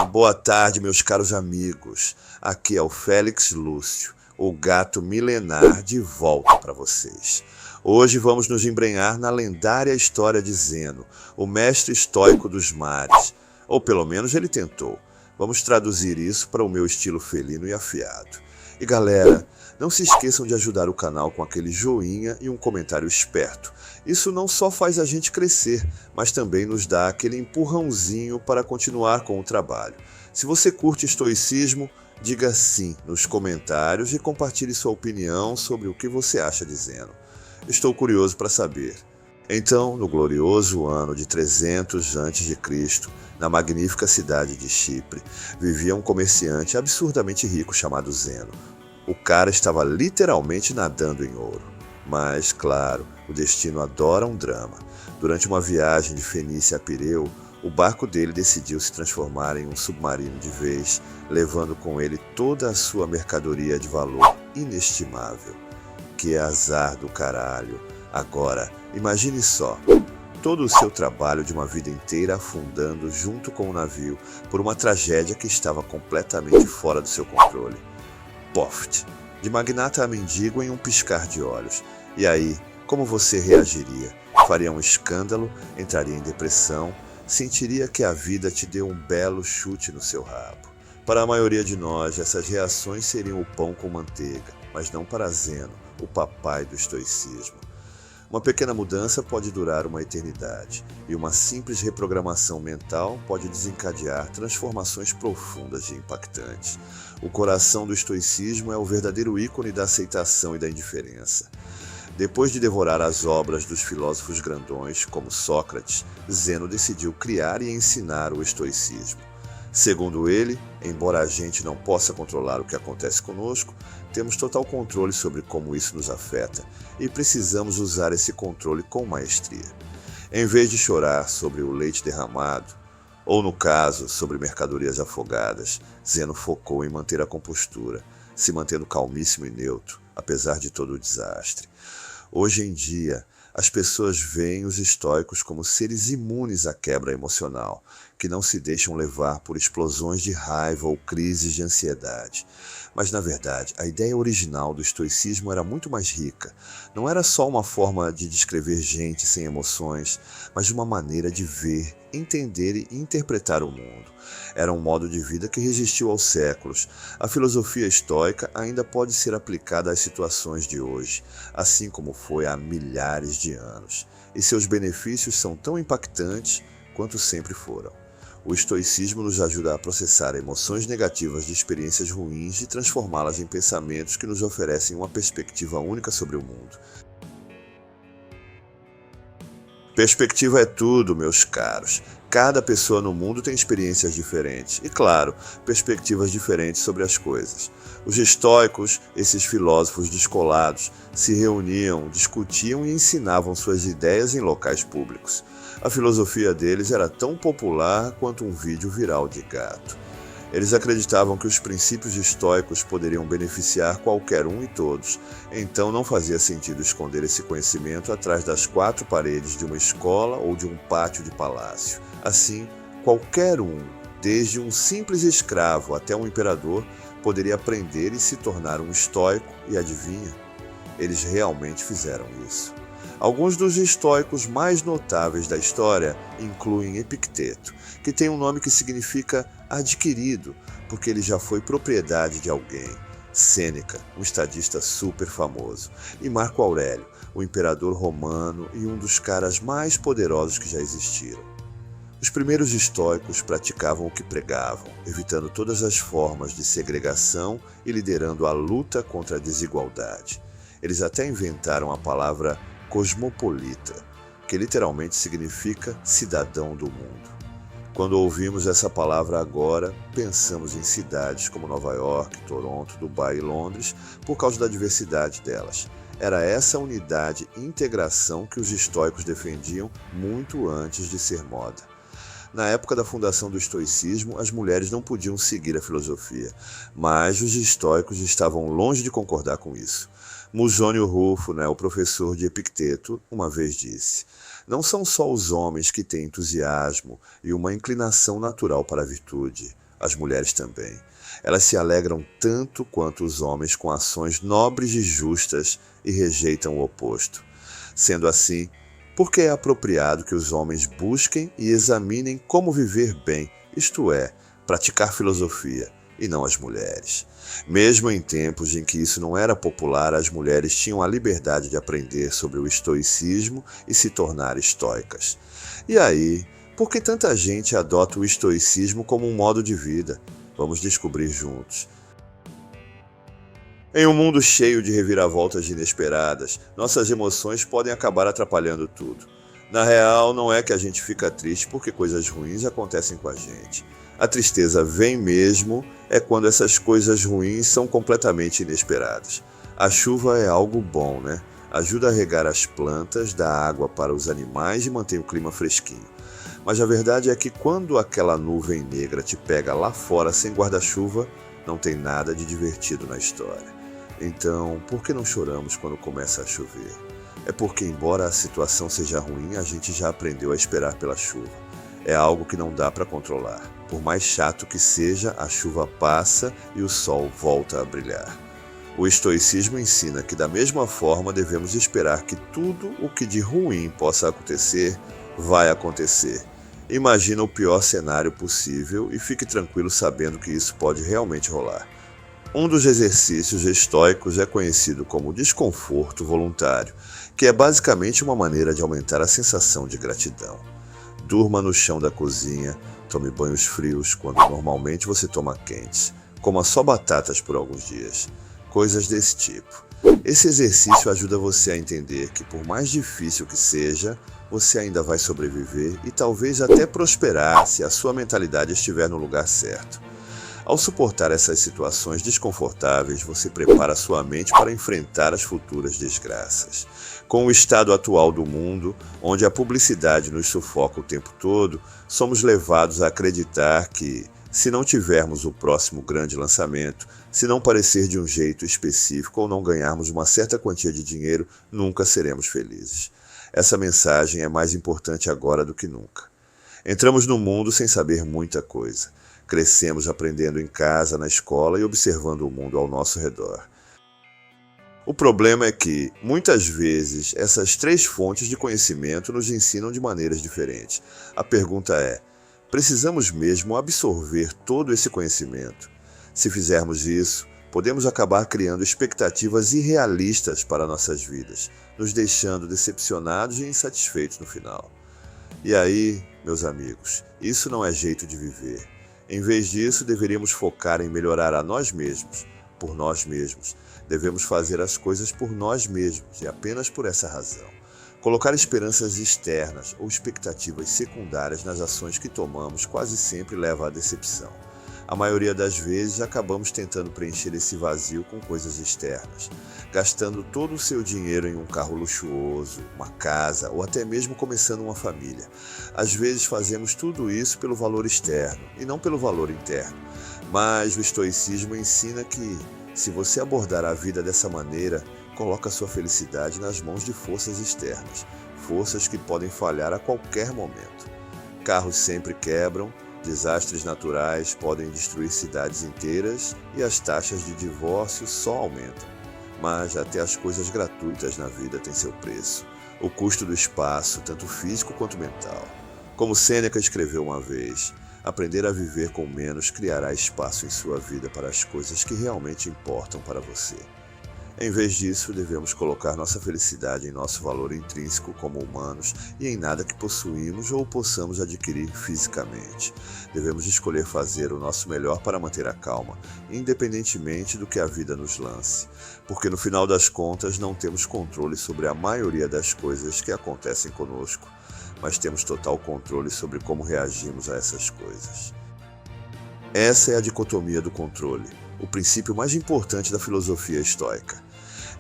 Boa tarde, meus caros amigos. Aqui é o Félix Lúcio, o gato milenar de volta para vocês. Hoje vamos nos embrenhar na lendária história de Zeno, o mestre estoico dos mares. Ou pelo menos ele tentou. Vamos traduzir isso para o meu estilo felino e afiado. E galera, não se esqueçam de ajudar o canal com aquele joinha e um comentário esperto. Isso não só faz a gente crescer, mas também nos dá aquele empurrãozinho para continuar com o trabalho. Se você curte estoicismo, diga sim nos comentários e compartilhe sua opinião sobre o que você acha de Zeno. Estou curioso para saber. Então, no glorioso ano de 300 a.C., na magnífica cidade de Chipre, vivia um comerciante absurdamente rico chamado Zeno. O cara estava literalmente nadando em ouro. Mas, claro, o destino adora um drama. Durante uma viagem de Fenícia a Pireu, o barco dele decidiu se transformar em um submarino de vez, levando com ele toda a sua mercadoria de valor inestimável. Que azar do caralho! Agora, imagine só, todo o seu trabalho de uma vida inteira afundando junto com o navio por uma tragédia que estava completamente fora do seu controle. Poft! De magnata a mendigo em um piscar de olhos. E aí, como você reagiria? Faria um escândalo? Entraria em depressão? Sentiria que a vida te deu um belo chute no seu rabo? Para a maioria de nós, essas reações seriam o pão com manteiga, mas não para Zeno, o papai do estoicismo. Uma pequena mudança pode durar uma eternidade, e uma simples reprogramação mental pode desencadear transformações profundas e impactantes. O coração do estoicismo é o verdadeiro ícone da aceitação e da indiferença. Depois de devorar as obras dos filósofos grandões, como Sócrates, Zeno decidiu criar e ensinar o estoicismo. Segundo ele, embora a gente não possa controlar o que acontece conosco, temos total controle sobre como isso nos afeta e precisamos usar esse controle com maestria. Em vez de chorar sobre o leite derramado, ou no caso, sobre mercadorias afogadas, Zeno focou em manter a compostura, se mantendo calmíssimo e neutro, apesar de todo o desastre. Hoje em dia, as pessoas veem os estoicos como seres imunes à quebra emocional, que não se deixam levar por explosões de raiva ou crises de ansiedade. Mas, na verdade, a ideia original do estoicismo era muito mais rica. Não era só uma forma de descrever gente sem emoções, mas uma maneira de ver, entender e interpretar o mundo. Era um modo de vida que resistiu aos séculos. A filosofia estoica ainda pode ser aplicada às situações de hoje, assim como foi há milhares de anos. E seus benefícios são tão impactantes quanto sempre foram. O estoicismo nos ajuda a processar emoções negativas de experiências ruins e transformá-las em pensamentos que nos oferecem uma perspectiva única sobre o mundo. Perspectiva é tudo, meus caros. Cada pessoa no mundo tem experiências diferentes e, claro, perspectivas diferentes sobre as coisas. Os estoicos, esses filósofos descolados, se reuniam, discutiam e ensinavam suas ideias em locais públicos. A filosofia deles era tão popular quanto um vídeo viral de gato. Eles acreditavam que os princípios estoicos poderiam beneficiar qualquer um e todos, então não fazia sentido esconder esse conhecimento atrás das quatro paredes de uma escola ou de um pátio de palácio. Assim, qualquer um, desde um simples escravo até um imperador, poderia aprender e se tornar um estoico, e adivinha? Eles realmente fizeram isso. Alguns dos estoicos mais notáveis da história incluem Epicteto, que tem um nome que significa adquirido, porque ele já foi propriedade de alguém, Sêneca, um estadista super famoso, e Marco Aurélio, o imperador romano e um dos caras mais poderosos que já existiram. Os primeiros estoicos praticavam o que pregavam, evitando todas as formas de segregação e liderando a luta contra a desigualdade. Eles até inventaram a palavra cosmopolita, que literalmente significa cidadão do mundo. Quando ouvimos essa palavra agora, pensamos em cidades como Nova York, Toronto, Dubai e Londres por causa da diversidade delas. Era essa unidade e integração que os estoicos defendiam muito antes de ser moda. Na época da fundação do estoicismo, as mulheres não podiam seguir a filosofia, mas os estoicos estavam longe de concordar com isso. Musônio Rufo, o professor de Epicteto, uma vez disse: Não são só os homens que têm entusiasmo e uma inclinação natural para a virtude, as mulheres também. Elas se alegram tanto quanto os homens com ações nobres e justas e rejeitam o oposto. Sendo assim, por que é apropriado que os homens busquem e examinem como viver bem, isto é, praticar filosofia, e não as mulheres? Mesmo em tempos em que isso não era popular, as mulheres tinham a liberdade de aprender sobre o estoicismo e se tornar estoicas. E aí, por que tanta gente adota o estoicismo como um modo de vida? Vamos descobrir juntos. Em um mundo cheio de reviravoltas inesperadas, nossas emoções podem acabar atrapalhando tudo. Na real, não é que a gente fica triste porque coisas ruins acontecem com a gente. A tristeza vem mesmo quando essas coisas ruins são completamente inesperadas. A chuva é algo bom, né? Ajuda a regar as plantas, dá água para os animais e mantém o clima fresquinho. Mas a verdade é que quando aquela nuvem negra te pega lá fora sem guarda-chuva, não tem nada de divertido na história. Então, por que não choramos quando começa a chover? É porque, embora a situação seja ruim, a gente já aprendeu a esperar pela chuva. É algo que não dá para controlar. Por mais chato que seja, a chuva passa e o sol volta a brilhar. O estoicismo ensina que, da mesma forma, devemos esperar que tudo o que de ruim possa acontecer, vai acontecer. Imagina o pior cenário possível e fique tranquilo sabendo que isso pode realmente rolar. Um dos exercícios estoicos é conhecido como desconforto voluntário, que é basicamente uma maneira de aumentar a sensação de gratidão. Durma no chão da cozinha, tome banhos frios quando normalmente você toma quentes, coma só batatas por alguns dias, coisas desse tipo. Esse exercício ajuda você a entender que, por mais difícil que seja, você ainda vai sobreviver e talvez até prosperar se a sua mentalidade estiver no lugar certo. Ao suportar essas situações desconfortáveis, você prepara sua mente para enfrentar as futuras desgraças. Com o estado atual do mundo, onde a publicidade nos sufoca o tempo todo, somos levados a acreditar que, se não tivermos o próximo grande lançamento, se não parecer de um jeito específico ou não ganharmos uma certa quantia de dinheiro, nunca seremos felizes. Essa mensagem é mais importante agora do que nunca. Entramos no mundo sem saber muita coisa. Crescemos aprendendo em casa, na escola e observando o mundo ao nosso redor. O problema é que, muitas vezes, essas três fontes de conhecimento nos ensinam de maneiras diferentes. A pergunta é: precisamos mesmo absorver todo esse conhecimento? Se fizermos isso, podemos acabar criando expectativas irrealistas para nossas vidas, nos deixando decepcionados e insatisfeitos no final. E aí, meus amigos, isso não é jeito de viver. Em vez disso, deveríamos focar em melhorar a nós mesmos, por nós mesmos. Devemos fazer as coisas por nós mesmos e apenas por essa razão. Colocar esperanças externas ou expectativas secundárias nas ações que tomamos quase sempre leva à decepção. A maioria das vezes acabamos tentando preencher esse vazio com coisas externas, gastando todo o seu dinheiro em um carro luxuoso, uma casa ou até mesmo começando uma família. Às vezes fazemos tudo isso pelo valor externo e não pelo valor interno. Mas o estoicismo ensina que, se você abordar a vida dessa maneira, coloca sua felicidade nas mãos de forças externas, forças que podem falhar a qualquer momento. Carros sempre quebram, desastres naturais podem destruir cidades inteiras e as taxas de divórcio só aumentam. Mas até as coisas gratuitas na vida têm seu preço. O custo do espaço, tanto físico quanto mental. Como Sêneca escreveu uma vez, aprender a viver com menos criará espaço em sua vida para as coisas que realmente importam para você. Em vez disso, devemos colocar nossa felicidade em nosso valor intrínseco como humanos e em nada que possuímos ou possamos adquirir fisicamente. Devemos escolher fazer o nosso melhor para manter a calma, independentemente do que a vida nos lance, porque no final das contas não temos controle sobre a maioria das coisas que acontecem conosco, mas temos total controle sobre como reagimos a essas coisas. Essa é a dicotomia do controle, o princípio mais importante da filosofia estoica.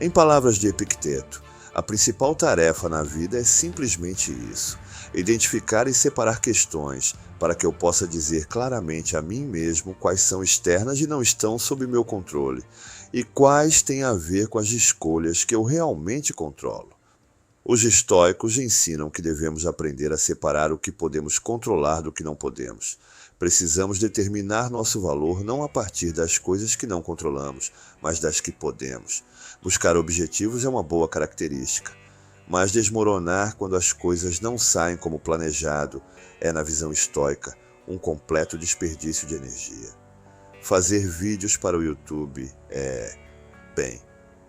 Em palavras de Epicteto, a principal tarefa na vida é simplesmente isso: identificar e separar questões para que eu possa dizer claramente a mim mesmo quais são externas e não estão sob meu controle, e quais têm a ver com as escolhas que eu realmente controlo. Os estoicos ensinam que devemos aprender a separar o que podemos controlar do que não podemos. Precisamos determinar nosso valor não a partir das coisas que não controlamos, mas das que podemos. Buscar objetivos é uma boa característica, mas desmoronar quando as coisas não saem como planejado é, na visão estoica, um completo desperdício de energia. Fazer vídeos para o YouTube é, bem,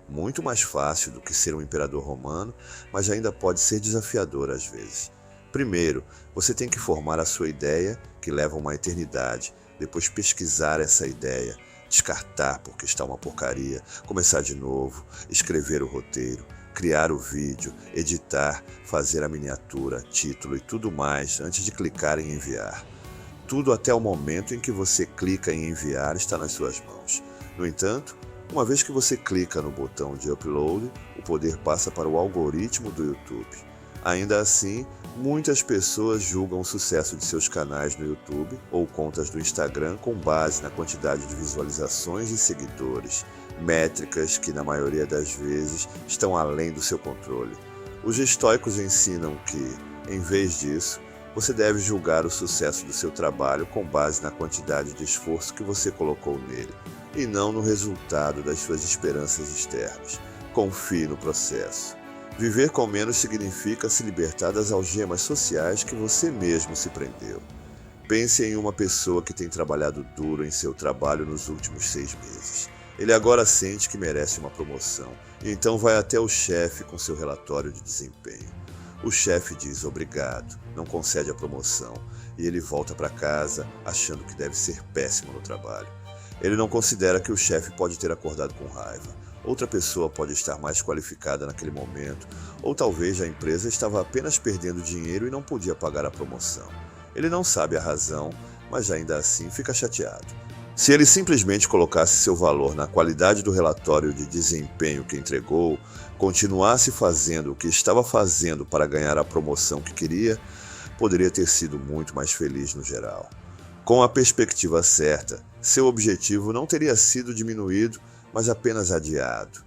muito mais fácil do que ser um imperador romano, mas ainda pode ser desafiador às vezes. Primeiro, você tem que formar a sua ideia, que leva uma eternidade, depois pesquisar essa ideia, descartar porque está uma porcaria, começar de novo, escrever o roteiro, criar o vídeo, editar, fazer a miniatura, título e tudo mais antes de clicar em enviar. Tudo até o momento em que você clica em enviar está nas suas mãos. No entanto, uma vez que você clica no botão de upload, o poder passa para o algoritmo do YouTube. Ainda assim, muitas pessoas julgam o sucesso de seus canais no YouTube ou contas do Instagram com base na quantidade de visualizações e seguidores, métricas que, na maioria das vezes, estão além do seu controle. Os estoicos ensinam que, em vez disso, você deve julgar o sucesso do seu trabalho com base na quantidade de esforço que você colocou nele, e não no resultado das suas esperanças externas. Confie no processo. Viver com menos significa se libertar das algemas sociais que você mesmo se prendeu. Pense em uma pessoa que tem trabalhado duro em seu trabalho nos últimos 6 meses. Ele agora sente que merece uma promoção, e então vai até o chefe com seu relatório de desempenho. O chefe diz obrigado, não concede a promoção, e ele volta para casa achando que deve ser péssimo no trabalho. Ele não considera que o chefe pode ter acordado com raiva. Outra pessoa pode estar mais qualificada naquele momento, ou talvez a empresa estava apenas perdendo dinheiro e não podia pagar a promoção. Ele não sabe a razão, mas ainda assim fica chateado. Se ele simplesmente colocasse seu valor na qualidade do relatório de desempenho que entregou, continuasse fazendo o que estava fazendo para ganhar a promoção que queria, poderia ter sido muito mais feliz no geral. Com a perspectiva certa, seu objetivo não teria sido diminuído, mas apenas adiado.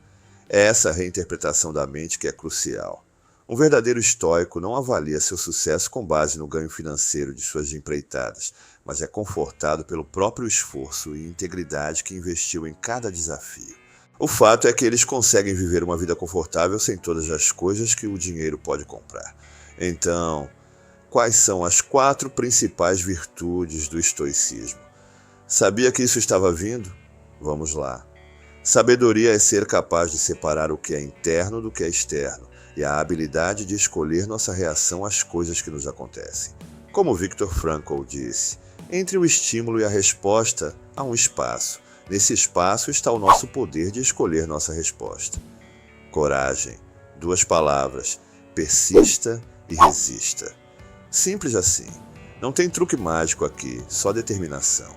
É essa reinterpretação da mente que é crucial. Um verdadeiro estoico não avalia seu sucesso com base no ganho financeiro de suas empreitadas, mas é confortado pelo próprio esforço e integridade que investiu em cada desafio. O fato é que eles conseguem viver uma vida confortável sem todas as coisas que o dinheiro pode comprar. Então, quais são as 4 principais virtudes do estoicismo? Sabia que isso estava vindo? Vamos lá. Sabedoria é ser capaz de separar o que é interno do que é externo e a habilidade de escolher nossa reação às coisas que nos acontecem. Como Viktor Frankl disse, entre o estímulo e a resposta há um espaço. Nesse espaço está o nosso poder de escolher nossa resposta. Coragem. 2 palavras. Persista e resista. Simples assim. Não tem truque mágico aqui, só determinação.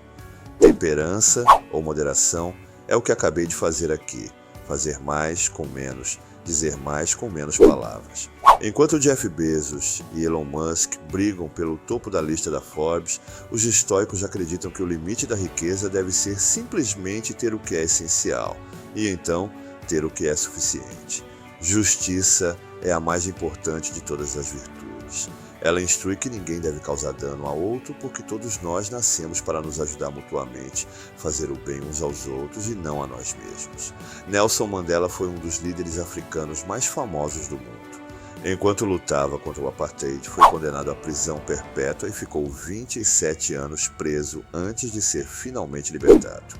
Temperança ou moderação é o que acabei de fazer aqui. Fazer mais com menos, dizer mais com menos palavras. Enquanto Jeff Bezos e Elon Musk brigam pelo topo da lista da Forbes, os estoicos acreditam que o limite da riqueza deve ser simplesmente ter o que é essencial, e então ter o que é suficiente. Justiça é a mais importante de todas as virtudes. Ela instrui que ninguém deve causar dano a outro, porque todos nós nascemos para nos ajudar mutuamente, fazer o bem uns aos outros e não a nós mesmos. Nelson Mandela foi um dos líderes africanos mais famosos do mundo. Enquanto lutava contra o apartheid, foi condenado à prisão perpétua e ficou 27 anos preso antes de ser finalmente libertado.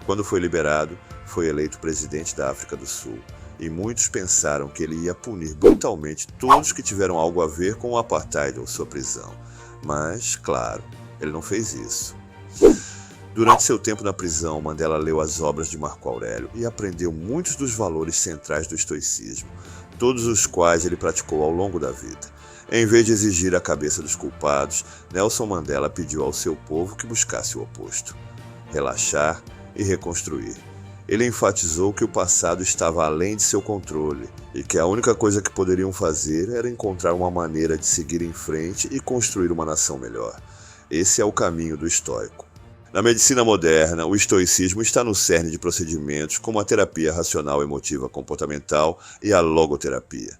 Quando foi liberado, foi eleito presidente da África do Sul. E muitos pensaram que ele ia punir brutalmente todos que tiveram algo a ver com o apartheid ou sua prisão. Mas, claro, ele não fez isso. Durante seu tempo na prisão, Mandela leu as obras de Marco Aurélio e aprendeu muitos dos valores centrais do estoicismo, todos os quais ele praticou ao longo da vida. Em vez de exigir a cabeça dos culpados, Nelson Mandela pediu ao seu povo que buscasse o oposto: relaxar e reconstruir. Ele enfatizou que o passado estava além de seu controle e que a única coisa que poderiam fazer era encontrar uma maneira de seguir em frente e construir uma nação melhor. Esse é o caminho do estoico. Na medicina moderna, o estoicismo está no cerne de procedimentos como a terapia racional emotiva comportamental e a logoterapia.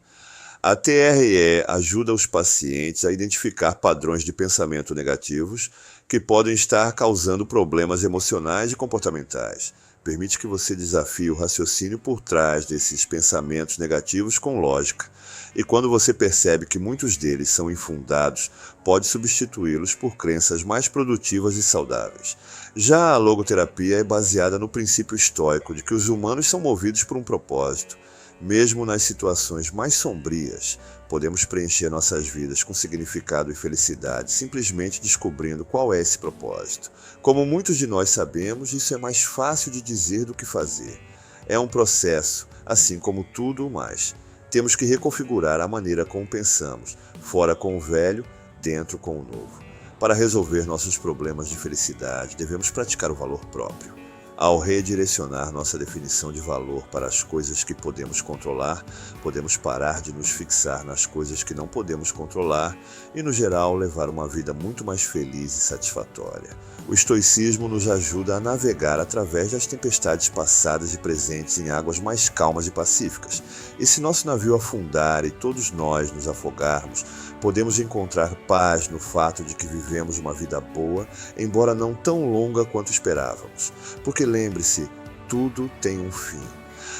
A TRE ajuda os pacientes a identificar padrões de pensamento negativos que podem estar causando problemas emocionais e comportamentais. Permite que você desafie o raciocínio por trás desses pensamentos negativos com lógica. E quando você percebe que muitos deles são infundados, pode substituí-los por crenças mais produtivas e saudáveis. Já a logoterapia é baseada no princípio estoico de que os humanos são movidos por um propósito. Mesmo nas situações mais sombrias, podemos preencher nossas vidas com significado e felicidade, simplesmente descobrindo qual é esse propósito. Como muitos de nós sabemos, isso é mais fácil de dizer do que fazer. É um processo, assim como tudo o mais. Temos que reconfigurar a maneira como pensamos, fora com o velho, dentro com o novo. Para resolver nossos problemas de felicidade, devemos praticar o valor próprio. Ao redirecionar nossa definição de valor para as coisas que podemos controlar, podemos parar de nos fixar nas coisas que não podemos controlar e, no geral, levar uma vida muito mais feliz e satisfatória. O estoicismo nos ajuda a navegar através das tempestades passadas e presentes em águas mais calmas e pacíficas. E se nosso navio afundar e todos nós nos afogarmos, podemos encontrar paz no fato de que vivemos uma vida boa, embora não tão longa quanto esperávamos. Porque lembre-se, tudo tem um fim.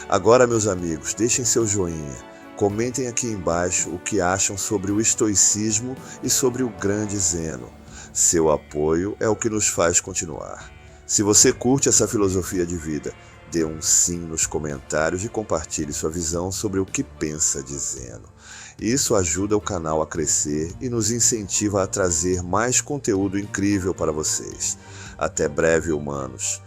Agora, meus amigos, deixem seu joinha. Comentem aqui embaixo o que acham sobre o estoicismo e sobre o grande Zeno. Seu apoio é o que nos faz continuar. Se você curte essa filosofia de vida, dê um sim nos comentários e compartilhe sua visão sobre o que pensa de Zeno. Isso ajuda o canal a crescer e nos incentiva a trazer mais conteúdo incrível para vocês. Até breve, humanos.